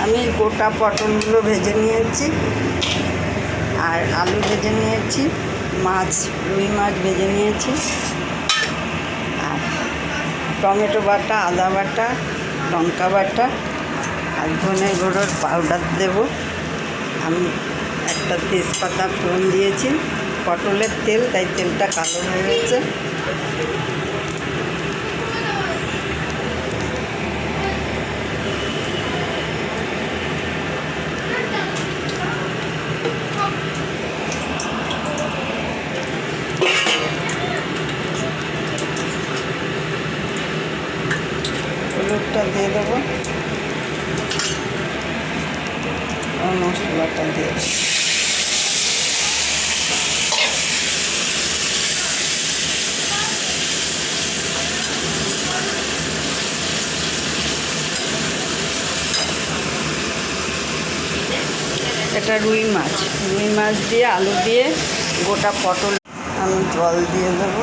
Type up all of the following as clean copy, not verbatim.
আমি গোটা পটলগুলো ভেজে নিয়েছি, আর আলু ভেজে নিয়েছি, মাছ রুই মাছ ভেজে নিয়েছি, আর টমেটো বাটা, আদা বাটা, লঙ্কা বাটা আর ধনে গুঁড়োর পাউডার দেব। আমি একটা তেজপাতা ফোড়ন দিয়েছি, পটলের তেল, তাই তেলটা কালো হয়ে গেছে। হলুদটা দিয়ে দেবো, আর মশলাটা দিয়ে দেবো। এটা রুই মাছ দিয়ে আলু দিয়ে গোটা পটল। আমি জল দিয়ে দেবো,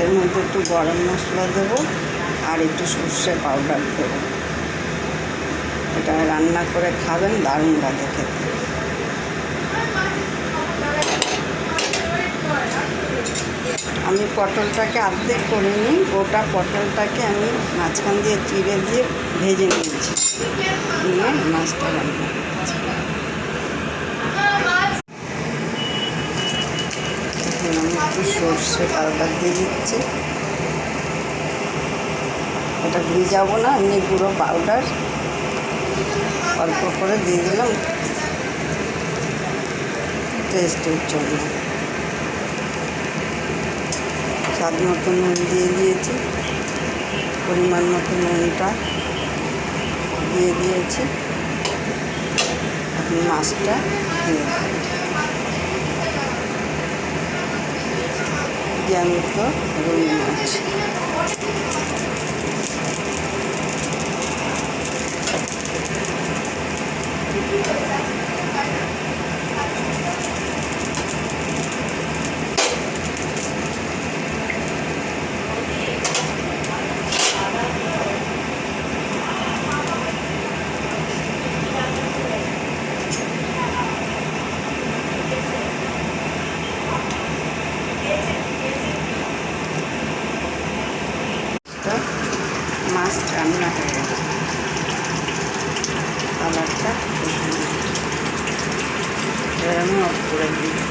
এর মধ্যে একটু গরম মশলা দেবো আর একটু সর্ষে পাউডার দেবো। এটা রান্না করে খাবেন, দারুণ লাগে খেতে। আমি পটলটাকে অর্ধেক করে নিই, গোটা পটলটাকে আমি মাঝখান দিয়ে চিড়ে দিয়ে ভেজে নিয়েছি, নিয়ে মাছটা রান্না করছি। আমি একটু সর্ষে পাউডার দিয়ে দিচ্ছি, এটা ভিজাবো না, এমনি গুঁড়ো পাউডার অল্প করে দিয়ে দিলাম টেস্টের জন্য। স্বাদ মতো নুন দিয়ে দিয়েছি, পরিমাণ মতো নুনটা দিয়ে দিয়েছি। এখন মাছটা দিয়ে দেবো, জ্যান্ত রুই মাছ। মাছ রান্না হয়ে গেছে, কালারটা এবার আমি অফ করে দিই।